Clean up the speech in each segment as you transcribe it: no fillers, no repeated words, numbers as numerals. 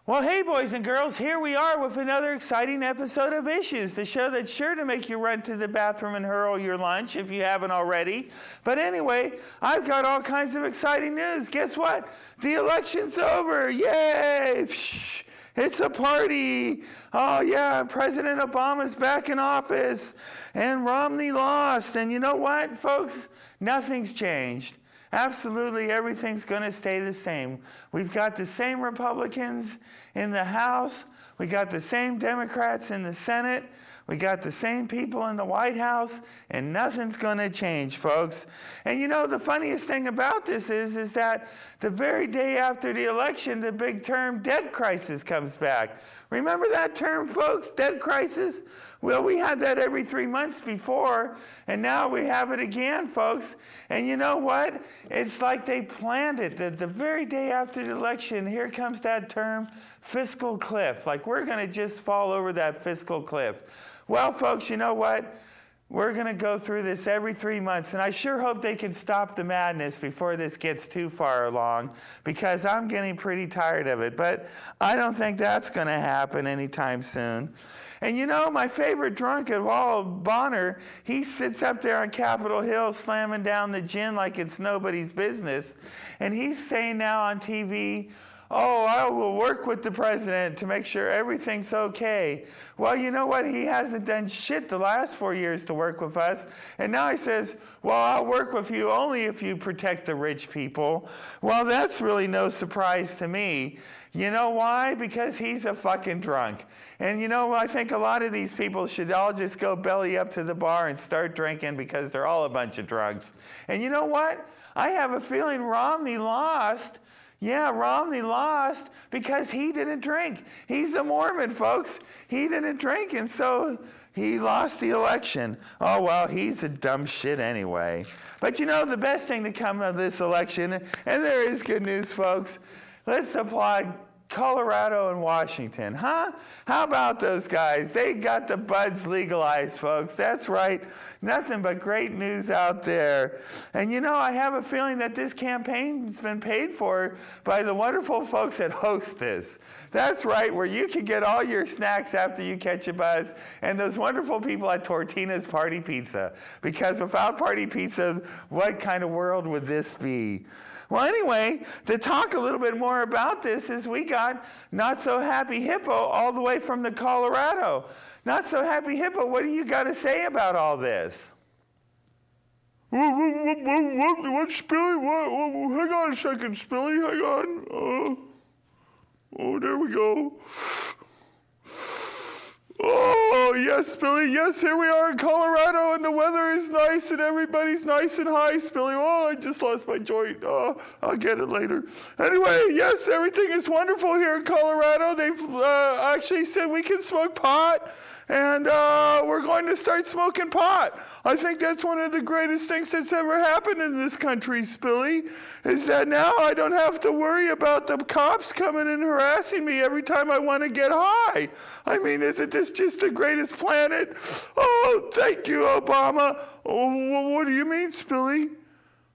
Well, hey, boys and girls, here we are with another exciting episode of Issues, the show that's sure to make you run to the bathroom and hurl your lunch if you haven't already. But anyway, I've got all kinds of exciting news. Guess what? The election's over. Yay! It's a party. Oh, yeah, President Obama's back in office, and Romney lost. And you know what, folks? Nothing's changed. Absolutely everything's going to stay the same. We've got the same Republicans in the House. We got the same Democrats in the Senate. We got the same people in the White House, and nothing's going to change, folks. And you know, the funniest thing about this is that the very day after the election, the big term debt crisis comes back. Remember that term, folks, debt crisis? Well, we had that every 3 months before, and now we have it again, folks. And you know what? It's like they planned it. The very day after the election, here comes that term, fiscal cliff. Like we're going to just fall over that fiscal cliff. Well, folks, you know what? We're going to go through this every 3 months, and I sure hope they can stop the madness before this gets too far along, because I'm getting pretty tired of it. But I don't think that's going to happen anytime soon. And you know, my favorite drunk of all, Bonner, he sits up there on Capitol Hill slamming down the gin like it's nobody's business. And he's saying now on TV, oh, I will work with the president to make sure everything's okay. Well, you know what? He hasn't done shit the last 4 years to work with us. And now he says, well, I'll work with you only if you protect the rich people. Well, that's really no surprise to me. You know why? Because he's a fucking drunk. And you know, I think a lot of these people should all just go belly up to the bar and start drinking because they're all a bunch of drunks. And you know what? I have a feeling Romney lost. Yeah, Romney lost because he didn't drink. He's a Mormon, folks. He didn't drink, and so he lost the election. Oh, well, he's a dumb shit anyway. But you know, the best thing to come of this election, and there is good news, folks, let's applaud Colorado and Washington, huh? How about those guys? They got the buds legalized, folks. That's right. Nothing but great news out there. And you know, I have a feeling that this campaign's been paid for by the wonderful folks at Hostess. That's right, where you can get all your snacks after you catch a buzz, and those wonderful people at Tortina's Party Pizza. Because without Party Pizza, what kind of world would this be? Well, anyway, to talk a little bit more about this is we got Not So Happy Hippo all the way from the Colorado. Not So Happy Hippo, what do you got to say about all this? What, Spilly? What, hang on a second, Spilly, hang on. Oh, there we go. Oh, yes, Spilly, yes, here we are in Colorado, and the weather is nice, and everybody's nice and high, Spilly. Oh, I just lost my joint. Oh, I'll get it later. Anyway, yes, everything is wonderful here in Colorado. They've actually said we can smoke pot, and we're going to start smoking pot. I think that's one of the greatest things that's ever happened in this country, Spilly, is that now I don't have to worry about the cops coming and harassing me every time I want to get high. I mean, isn't this just the greatest planet? Oh, thank you, Obama. Oh, what do you mean, Spilly?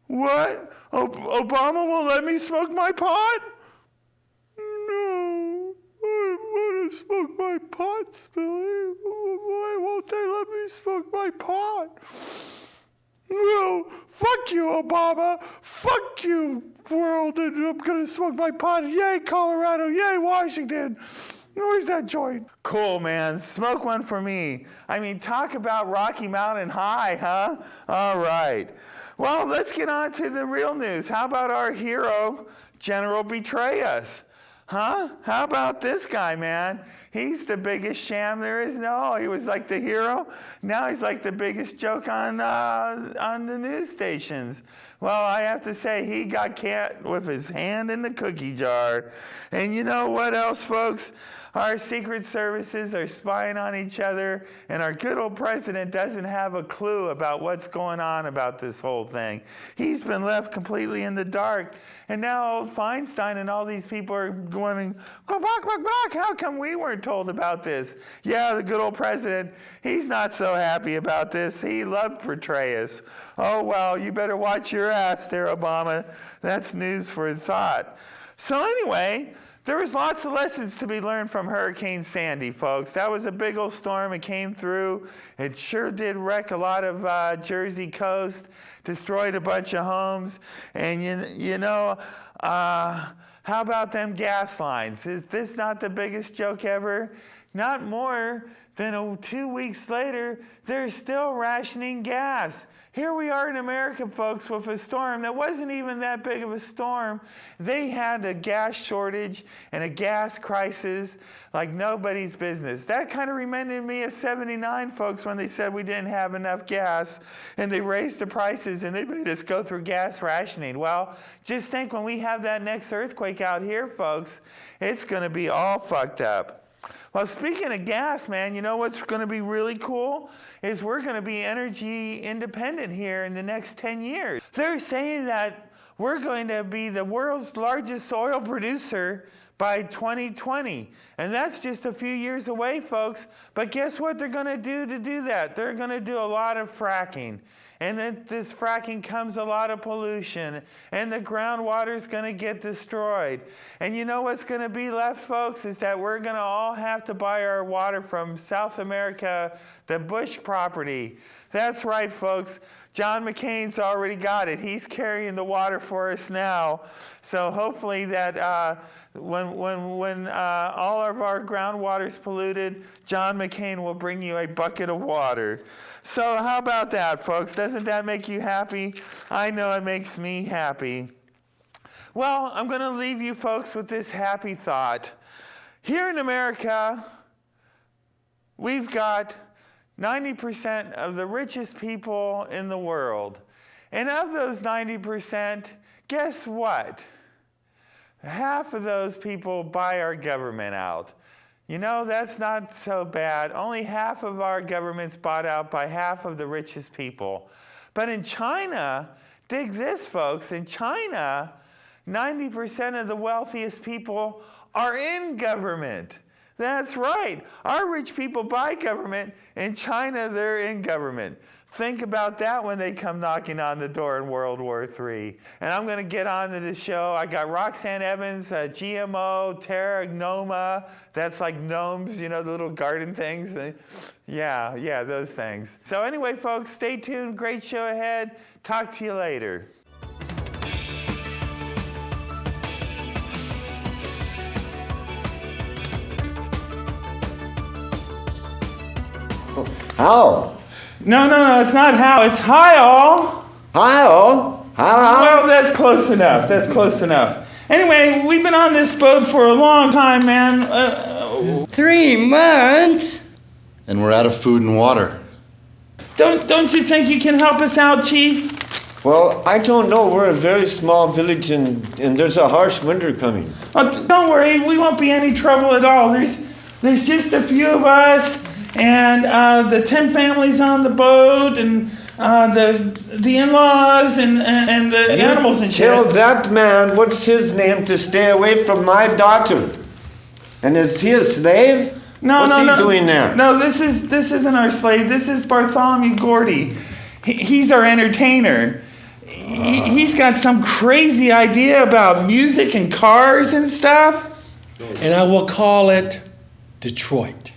What? Obama won't let me smoke my pot? No, I want to smoke my pot, Spilly. Why won't they let me smoke my pot? No, fuck you, Obama. Fuck you, world. And I'm going to smoke my pot. Yay, Colorado. Yay, Washington. Where's that joint? Cool, man. Smoke one for me. I mean, talk about Rocky Mountain High, huh? All right. Well, let's get on to the real news. How about our hero, General Betrayus? Huh? How about this guy, man? He's the biggest sham there is. No, he was like the hero. Now he's like the biggest joke on the news stations. Well, I have to say, he got caught with his hand in the cookie jar. And you know what else, folks? Our secret services are spying on each other, and our good old president doesn't have a clue about what's going on about this whole thing. He's been left completely in the dark. And now Feinstein and all these people are going, go back, how come we weren't told about this? Yeah, the good old president, he's not so happy about this. He loved Petraeus. Oh, well, you better watch your ass there, Obama. That's news for thought. So anyway, there was lots of lessons to be learned from Hurricane Sandy, folks. That was a big old storm. It came through. It sure did wreck a lot of Jersey coast, destroyed a bunch of homes. And how about them gas lines? Is this not the biggest joke ever? Not more than 2 weeks later, they're still rationing gas. Here we are in America, folks, with a storm that wasn't even that big of a storm. They had a gas shortage and a gas crisis like nobody's business. That kind of reminded me of '79, folks, when they said we didn't have enough gas and they raised the prices and they made us go through gas rationing. Well, just think when we have that next earthquake out here, folks, it's going to be all fucked up. Well, speaking of gas, man, you know what's going to be really cool? Is we're going to be energy independent here in the next 10 years. They're saying that we're going to be the world's largest oil producer by 2020. And that's just a few years away, folks. But guess what they're going to do that? They're going to do a lot of fracking. And then this fracking comes a lot of pollution. And the groundwater is going to get destroyed. And you know what's going to be left, folks, is that we're going to all have to buy our water from South America, the Bush property. That's right, folks. John McCain's already got it. He's carrying the water for us now. So hopefully that when all of our groundwater is polluted, John McCain will bring you a bucket of water. So how about that, folks? Doesn't that make you happy? I know it makes me happy. Well, I'm going to leave you folks with this happy thought. Here in America, we've got 90% of the richest people in the world. And of those 90%, guess what? Half of those people buy our government out. You know, that's not so bad. Only half of our government's bought out by half of the richest people. But in China, dig this, folks, in China, 90% of the wealthiest people are in government. That's right. Our rich people buy government. In China, they're in government. Think about that when they come knocking on the door in World War III. And I'm going to get on to the show. I got Roxanne Evans, GMO, Terra Gnoma. That's like gnomes, you know, the little garden things. Yeah, those things. So anyway, folks, stay tuned. Great show ahead. Talk to you later. How? No, it's not how. It's hi all. Hi all. How? Well, that's close enough. Anyway, we've been on this boat for a long time, man. 3 months? And we're out of food and water. Don't you think you can help us out, Chief? Well, I don't know. We're a very small village and there's a harsh winter coming. Oh, don't worry, we won't be any trouble at all. There's just a few of us, and the 10 families on the boat, and the in-laws, and the animals and shit. Tell that man, what's his name, to stay away from my daughter. And is he a slave? What's he doing there? No, this isn't our slave. This is Bartholomew Gordy. He's our entertainer. He's got some crazy idea about music and cars and stuff. And I will call it Detroit.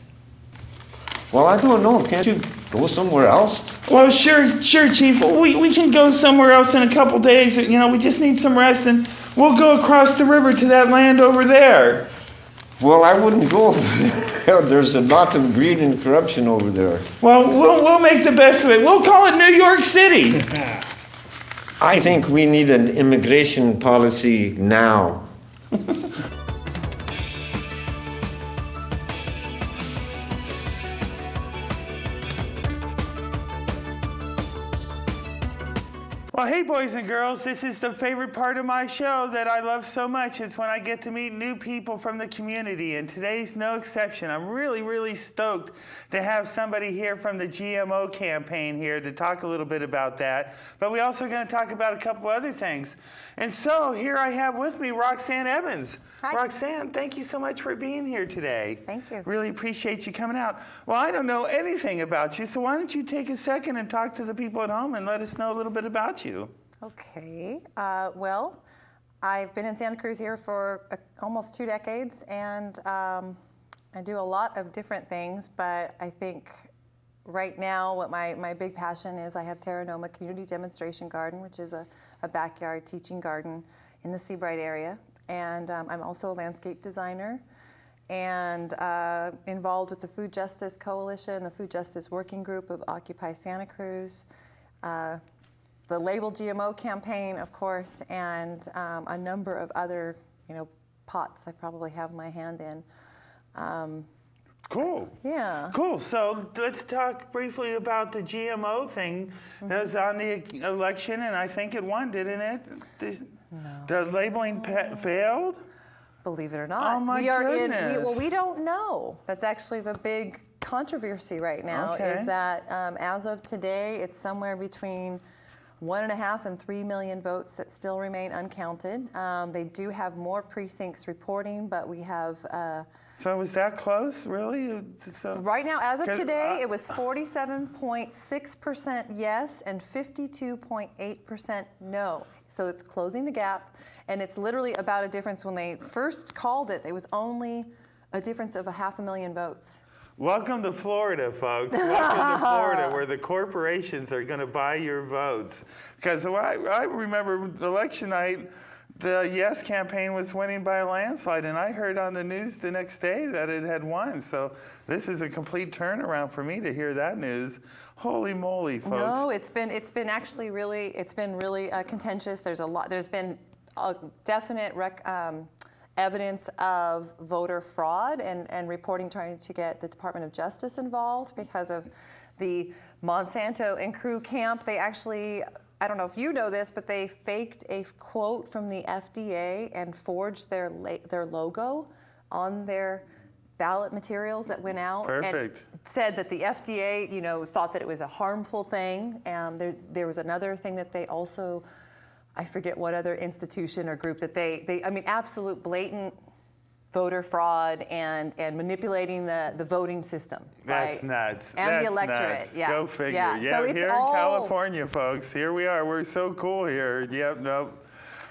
Well, I don't know. Can't you go somewhere else? Well, sure, Chief. We can go somewhere else in a couple days. You know, we just need some rest, and we'll go across the river to that land over there. Well, I wouldn't go there. There's a lot of greed and corruption over there. Well, we'll make the best of it. We'll call it New York City. I think we need an immigration policy now. Well, hey, boys and girls, this is the favorite part of my show that I love so much. It's when I get to meet new people from the community, and today's no exception. I'm really, really stoked to have somebody here from the GMO campaign here to talk a little bit about that. But we're also going to talk about a couple other things. And so here I have with me Roxanne Evans. Hi. Roxanne, thank you so much for being here today. Thank you. Really appreciate you coming out. Well, I don't know anything about you, so why don't you take a second and talk to the people at home and let us know a little bit about you. Okay. Well, I've been in Santa Cruz here for almost 2 decades, and I do a lot of different things, but I think right now what my big passion is, I have Terra Noma Community Demonstration Garden, which is a backyard teaching garden in the Seabright area. And I'm also a landscape designer and involved with the Food Justice Coalition, the Food Justice Working Group of Occupy Santa Cruz, the Label GMO campaign, of course, and a number of other, pots I probably have my hand in. Cool. Yeah. Cool. So let's talk briefly about the GMO thing. That was on the election, and I think it won, didn't it? The labeling failed? Believe it or not. Oh, my goodness. We don't know. That's actually the big controversy right now, Okay. is that as of today, it's somewhere between 1.5 and 3 million votes that still remain uncounted. They do have more precincts reporting, but we have... So was that close, really? So, right now, as of 'cause, today, it was 47.6% yes and 52.8% no. So it's closing the gap, and it's literally about a difference. When they first called it, it was only a difference of 500,000 votes. Welcome to Florida, folks. Welcome to Florida, where the corporations are going to buy your votes. Because I remember election night, the Yes campaign was winning by a landslide, and I heard on the news the next day that it had won. So this is a complete turnaround for me to hear that news. Holy moly, folks! No, it's been actually really contentious. There's been a definite evidence of voter fraud and reporting trying to get the Department of Justice involved because of the Monsanto and crew camp. They actually, I don't know if you know this, but they faked a quote from the FDA and forged their logo on their ballot materials that went out. Perfect. And said that the FDA, thought that it was a harmful thing. There was another thing that they also, I forget what other institution or group that they absolute blatant voter fraud and manipulating the voting system. That's right? nuts. And That's the electorate. nuts. Yeah. Go figure. Yeah. So it's here all... in California, folks. Here we are. We're so cool here. Yep. Nope.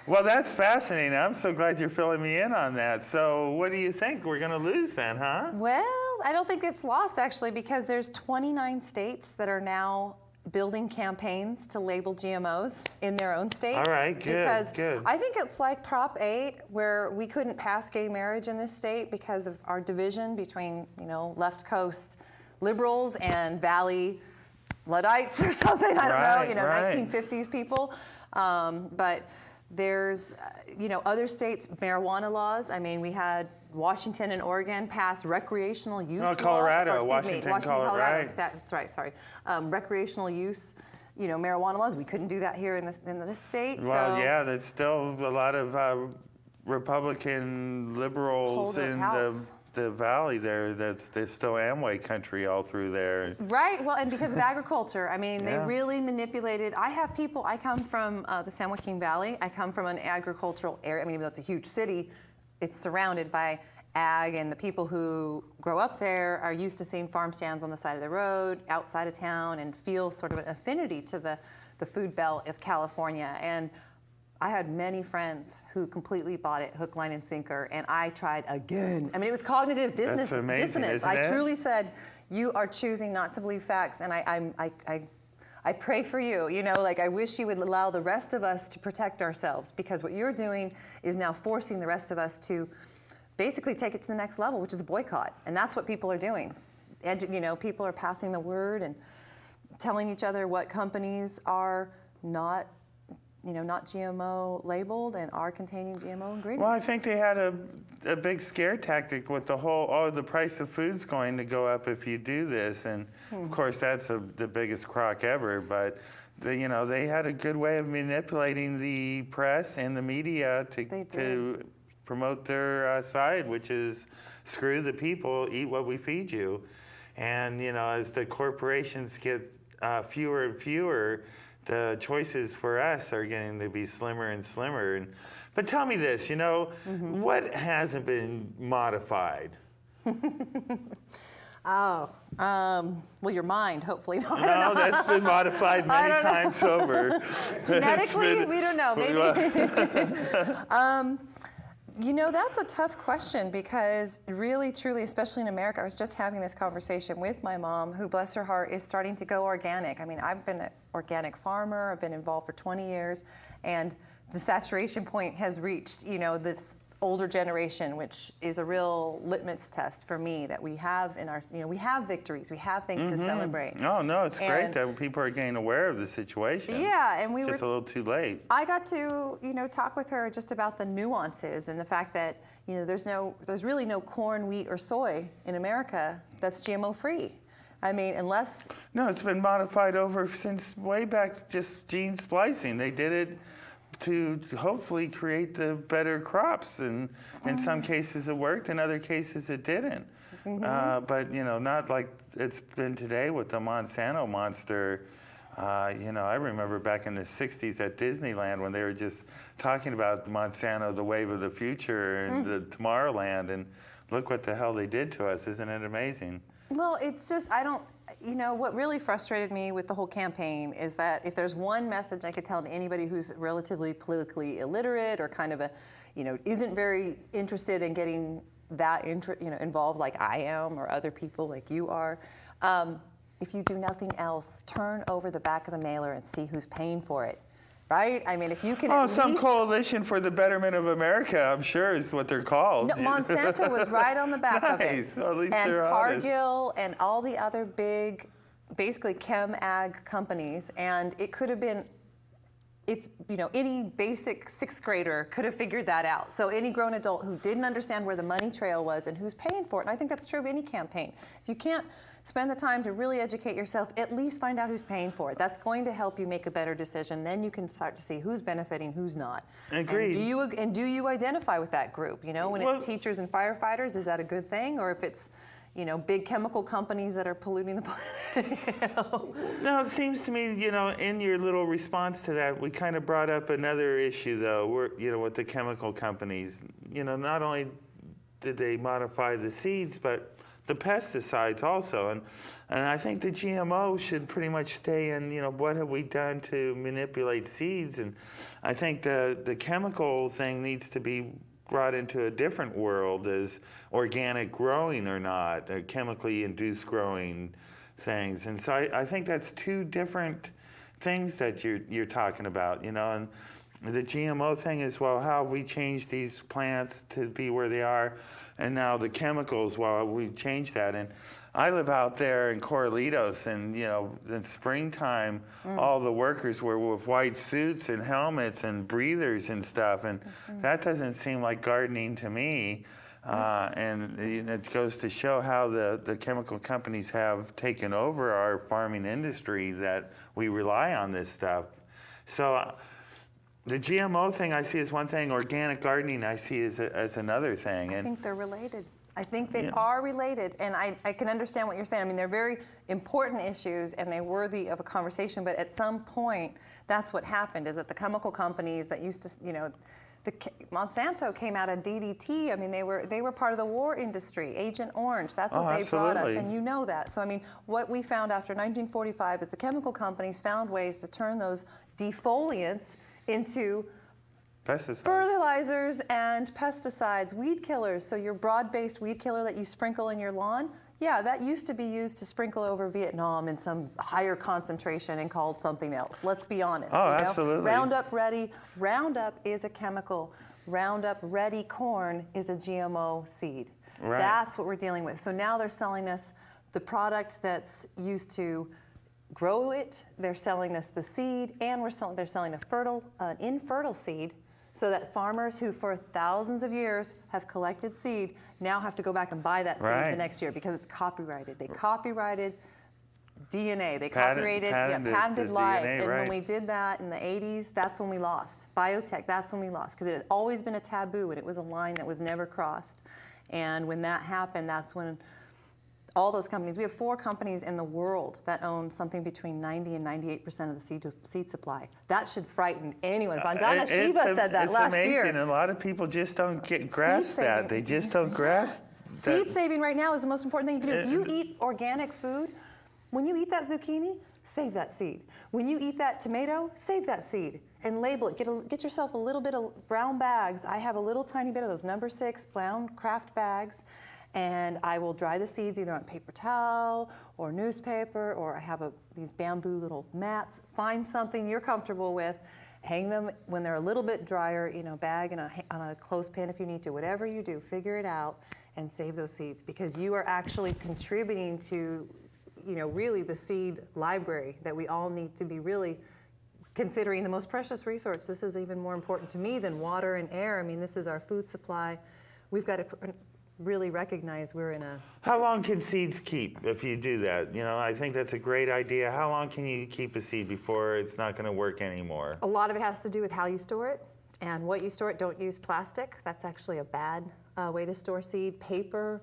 Well, that's fascinating. I'm so glad you're filling me in on that. So what do you think? We're going to lose then, huh? Well, I don't think it's lost, actually, because there's 29 states that are now building campaigns to label GMOs in their own states. All right, good, because good. I think it's like Prop 8, where we couldn't pass gay marriage in this state because of our division between, left coast liberals and Valley Luddites or something. I don't know, right. 1950s people. But there's, other states, marijuana laws. I mean, we had Washington and Oregon pass recreational use laws. Colorado, Washington, Colorado. Right. That's right, sorry. Recreational use, marijuana laws. We couldn't do that here in this state. Well, so yeah, there's still a lot of Republican liberals Hold in house. the valley there. There's still Amway country all through there. Right, well, and because of agriculture. I mean, they Yeah. really manipulated. I come from the San Joaquin Valley. I come from an agricultural area. I mean, even though it's a huge city, it's surrounded by ag, and the people who grow up there are used to seeing farm stands on the side of the road, outside of town, and feel sort of an affinity to the food belt of California. And I had many friends who completely bought it hook, line, and sinker, and I tried again. I mean, it was cognitive dissonance. That's amazing, isn't I it? truly said, you are choosing not to believe facts, and I pray for you. I wish you would allow the rest of us to protect ourselves, because what you're doing is now forcing the rest of us to basically take it to the next level, which is a boycott. And that's what people are doing. People are passing the word and telling each other what companies are not GMO labeled and are containing GMO ingredients. Well, I think they had a big scare tactic with the whole, the price of food's going to go up if you do this. And of course, that's the biggest crock ever. But they had a good way of manipulating the press and the media to promote their side, which is screw the people, eat what we feed you. And, as the corporations get fewer and fewer, the choices for us are getting to be slimmer and slimmer. But tell me this, what hasn't been modified? Oh, well, your mind, hopefully. No, No, that's been modified many times over. Genetically, we don't know. Maybe. You know, that's a tough question because really, truly, especially in America, I was just having this conversation with my mom, who, bless her heart, is starting to go organic. I mean, I've been an organic farmer. I've been involved for 20 years, and the saturation point has reached, you know, this older generation, which is a real litmus test for me that we have in our, you know, we have victories, we have things to celebrate. No, it's great that people are getting aware of the situation. Yeah, and we just a little too late. I got to, you know, talk with her just about the nuances and the fact that, you know, there's really no corn, wheat, or soy in America that's GMO free. I mean, unless... No, it's been modified over since way back, just gene splicing. They did it to hopefully create the better crops, and in some cases it worked, in other cases it didn't. But you know, not like it's been today with the Monsanto monster. You know, I remember back in the 60s at Disneyland when they were just talking about Monsanto, the wave of the future, and the Tomorrowland, and look what the hell they did to us. Isn't it amazing? Well, it's just, you know, what really frustrated me with the whole campaign is that if there's one message I could tell to anybody who's relatively politically illiterate or kind of a, you know, isn't very interested in getting that, you know, involved like I am or other people like you are, if you do nothing else, turn over the back of the mailer and see who's paying for it. Right? I mean, if you can some coalition for the betterment of America, I'm sure is what they're called. No, Monsanto was right on the back of it. Well, at least and they're Cargill honest. and all the other big, basically chem ag companies, and it could have been, it's, you know, any basic sixth grader could have figured that out. So any grown adult who didn't understand where the money trail was and who's paying for it, and I think that's true of any campaign. If you can't spend the time to really educate yourself, at least find out who's paying for it. That's going to help you make a better decision. Then you can start to see who's benefiting, who's not. Agreed. And do you identify with that group? You know, when it's teachers and firefighters, is that a good thing? Or if it's, you know, big chemical companies that are polluting the planet? You know? No, it seems to me, you know, in your little response to that, we kind of brought up another issue, though, you know, with the chemical companies. You know, not only did they modify the seeds, but the pesticides also, and I think the GMO should pretty much stay in, you know, what have we done to manipulate seeds, and I think the chemical thing needs to be brought into a different world as organic growing or not, chemically induced growing things, and so I think that's two different things that you're talking about, you know, and the GMO thing is, well, how have we changed these plants to be where they are? And now the chemicals, well, we've changed that. And I live out there in Corralitos, and, you know, in springtime, all the workers were with white suits and helmets and breathers and stuff. And that doesn't seem like gardening to me. And it goes to show how the chemical companies have taken over our farming industry, that we rely on this stuff. So the GMO thing I see as one thing, organic gardening I see as another thing. I think they're related. I think they are related, and I can understand what you're saying. I mean, they're very important issues, and they're worthy of a conversation, but at some point, that's what happened, is that the chemical companies that used to, you know, Monsanto came out of DDT. I mean, they were part of the war industry, Agent Orange. That's what they brought us, and you know that. So, I mean, what we found after 1945 is the chemical companies found ways to turn those defoliants into pesticides, fertilizers and pesticides, weed killers. So your broad-based weed killer that you sprinkle in your lawn, yeah, that used to be used to sprinkle over Vietnam in some higher concentration and called something else. Let's be honest. Oh, you know? absolutely. Roundup Ready. Roundup is a chemical. Roundup Ready corn is a GMO seed. Right. That's what we're dealing with. So now they're selling us the product that's used to grow it. They're selling us the seed, and they're selling an infertile seed, so that farmers who for thousands of years have collected seed now have to go back and buy that seed the next year because it's copyrighted. They copyrighted DNA. They patented life. DNA, and when we did that in the 80s, that's when we lost. Biotech, that's when we lost, because it had always been a taboo, and it was a line that was never crossed. And when that happened, that's when all those companies, we have 4 companies in the world that own something between 90 and 98% of the seed supply. That should frighten anyone. Vandana Shiva said that last year. And a lot of people just don't grasp that. They just don't grasp Seed saving right now is the most important thing you can do. If you eat organic food, when you eat that zucchini, save that seed. When you eat that tomato, save that seed and label it. Get yourself a little bit of brown bags. I have a little tiny bit of those No. 6 brown craft bags, and I will dry the seeds either on paper towel or newspaper, or I have these bamboo little mats. Find something you're comfortable with. Hang them when they're a little bit drier, bag on a clothespin if you need to. Whatever you do, figure it out and save those seeds, because you are actually contributing to, really the seed library that we all need to be really considering the most precious resource. This is even more important to me than water and air. I mean, this is our food supply. We've got to really recognize we're in a... How long can seeds keep if you do that? I think that's a great idea. How long can you keep a seed before it's not going to work anymore? A lot of it has to do with how you store it and what you store it. Don't use plastic. That's actually a bad way to store seed. Paper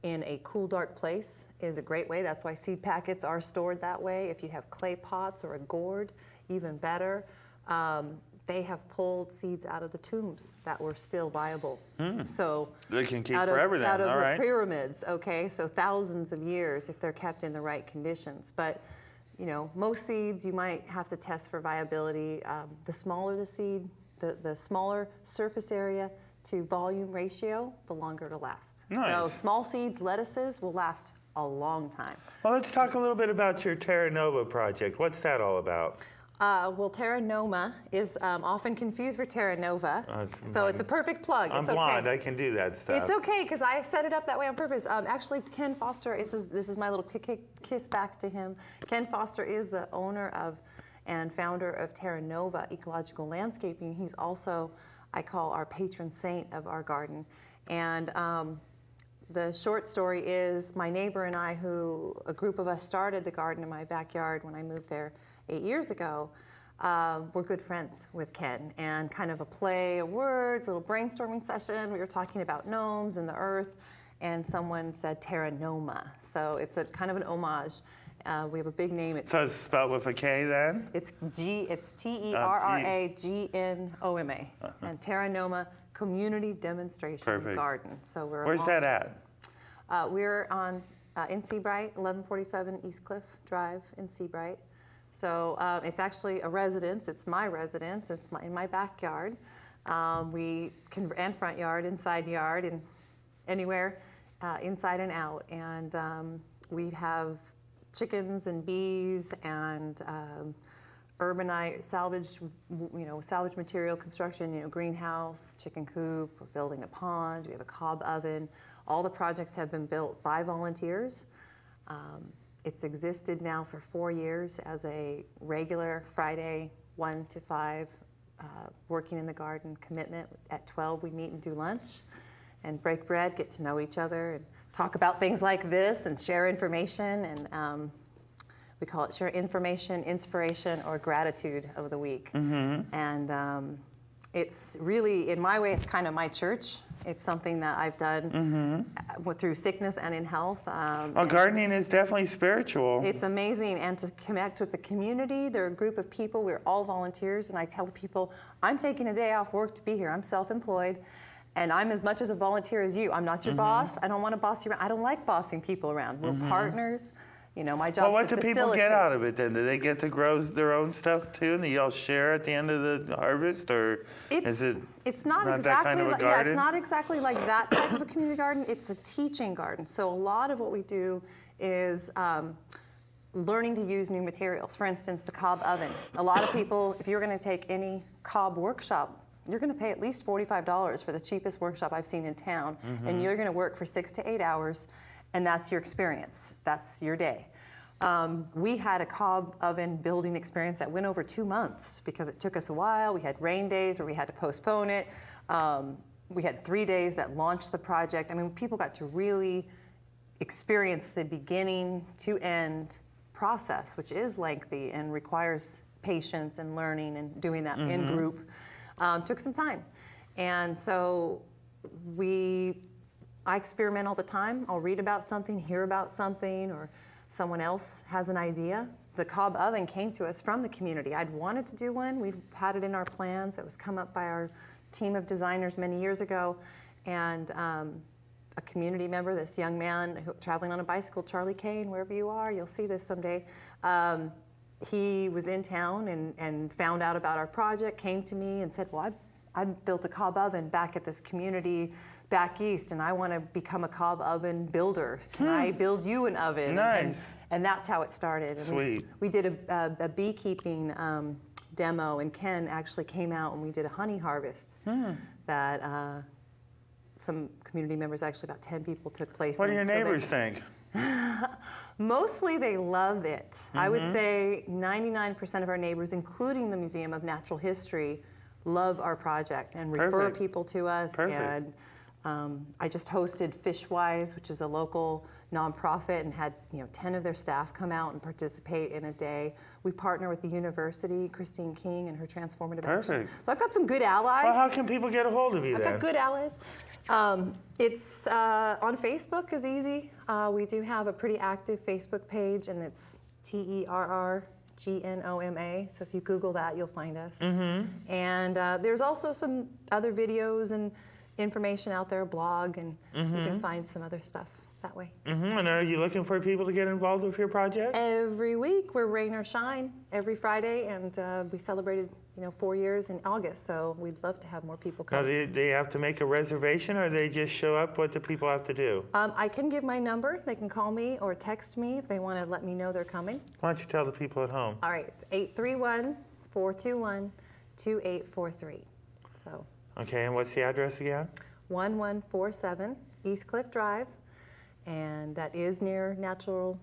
in a cool, dark place is a great way. That's why seed packets are stored that way. If you have clay pots or a gourd, even better. They have pulled seeds out of the tombs that were still viable. So they can keep forever then. Out of all the right. pyramids, okay? So thousands of years if they're kept in the right conditions. But most seeds you might have to test for viability. The smaller the seed, the smaller surface area to volume ratio, the longer it'll last. Nice. So small seeds, lettuces will last a long time. Well, let's talk a little bit about your Terra Nova project. What's that all about? Well, Terra Noma is often confused for Terra Nova, so it's a perfect plug. I'm it's blind. okay. I can do that stuff. It's okay, because I set it up that way on purpose. Actually, Ken Foster, this is my little kiss back to him. Ken Foster is the owner of and founder of Terra Nova Ecological Landscaping. He's also, I call, our patron saint of our garden. And the short story is my neighbor and I, a group of us started the garden in my backyard when I moved there 8 years ago. We're good friends with Ken, and kind of a play of words, a little brainstorming session. We were talking about gnomes and the earth, and someone said Terra Noma. So it's a kind of an homage. We have a big name. So it's spelled with a K then? It's Terragnoma, and Terra Noma Community Demonstration Garden. So Where's that at? We're on in Seabright, 1147 East Cliff Drive in Seabright. So it's actually a residence. It's my residence. It's in my backyard. And front yard, inside yard, and anywhere inside and out. And we have chickens and bees and urbanite salvage material construction. Greenhouse, chicken coop. We're building a pond. We have a cob oven. All the projects have been built by volunteers. It's existed now for 4 years as a regular Friday 1 to 5 working in the garden commitment. At 12 we meet and do lunch and break bread, get to know each other, and talk about things like this and share information. And we call it share information, inspiration, or gratitude of the week. And it's really, in my way, it's kind of my church. It's something that I've done through sickness and in health. Gardening is definitely spiritual. It's amazing, and to connect with the community. They're a group of people. We're all volunteers, and I tell people, I'm taking a day off work to be here. I'm self-employed, and I'm as much as a volunteer as you. I'm not your boss. I don't want to boss you around. I don't like bossing people around. We're partners. My job's to what do facilitate. people get out of it then? Do they get to grow their own stuff too, and you all share at the end of the harvest, or is it? It's not exactly that kind of a garden? it's not exactly like that type of a community garden. It's a teaching garden. So a lot of what we do is learning to use new materials. For instance, the cob oven. A lot of people, if you're going to take any cob workshop, you're going to pay at least $45 for the cheapest workshop I've seen in town, and you're going to work for 6 to 8 hours. And that's your experience. That's your day. We had a cob oven building experience that went over 2 months because it took us a while. We had rain days where we had to postpone it. We had 3 days that launched the project. I mean, people got to really experience the beginning to end process, which is lengthy and requires patience and learning and doing that in group. Took some time. And so I experiment all the time. I'll read about something, hear about something, or someone else has an idea. The cob oven came to us from the community. I'd wanted to do one. We've had it in our plans. It was come up by our team of designers many years ago. And a community member, this young man traveling on a bicycle, Charlie Kane, wherever you are, you'll see this someday. He was in town and found out about our project, came to me and said, well, I built a cob oven back at this community back east, and I want to become a cob oven builder. Can I build you an oven? Nice. And that's how it started. And Sweet. We did a beekeeping demo, and Ken actually came out and we did a honey harvest that some community members, actually about 10 people, took place What do in. your So they- neighbors think? Mostly they love it. I would say 99% of our neighbors, including the Museum of Natural History, love our project and refer Perfect. people to us. Perfect. And I just hosted Fishwise, which is a local nonprofit, and had 10 of their staff come out and participate in a day. We partner with the university, Christine King and her Transformative Action. Perfect. So I've got some good allies. Well, how can people get a hold of you I've then? got good allies. It's on Facebook is easy. We do have a pretty active Facebook page, and it's TERRGNOMA. So if you Google that, you'll find us. And there's also some other videos and information out there, a blog, and you can find some other stuff that way. And are you looking for people to get involved with your project? Every week we're Rain or Shine every Friday, and we celebrated 4 years in August, so we'd love to have more people Now, come. they have to make a reservation, or they just show up? What do people have to do? I can give my number. They can call me or text me if they want to let me know they're coming. Why don't you tell the people at home? All right, it's 831-421-2843. So Okay, and what's the address again? 1147 East Cliff Drive, and that is near the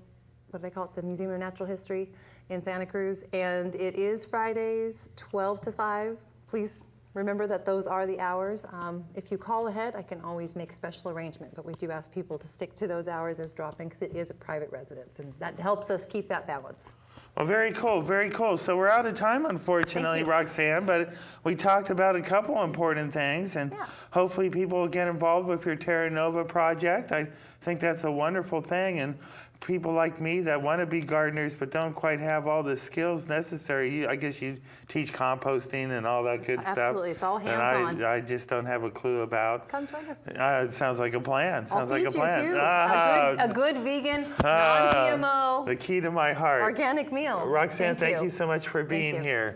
Museum of Natural History in Santa Cruz, and it is Fridays 12 to 5. Please remember that those are the hours. If you call ahead, I can always make a special arrangement, but we do ask people to stick to those hours as drop-in because it is a private residence, and that helps us keep that balance. Well, very cool, very cool. So we're out of time, unfortunately, Thank you. Roxanne, but we talked about a couple important things, and Yeah. hopefully people will get involved with your Terra Nova project. I think that's a wonderful thing, and people like me that want to be gardeners but don't quite have all the skills necessary. I guess you teach composting and all that good stuff. Absolutely, it's all that hands-on. I just don't have a clue about. Come join us. It sounds like a plan. I'll Sounds like feed a plan. you too. Ah, A good vegan, ah, non-GMO, the key to my heart. organic meal. Roxanne, thank you so much for Thank being you. here.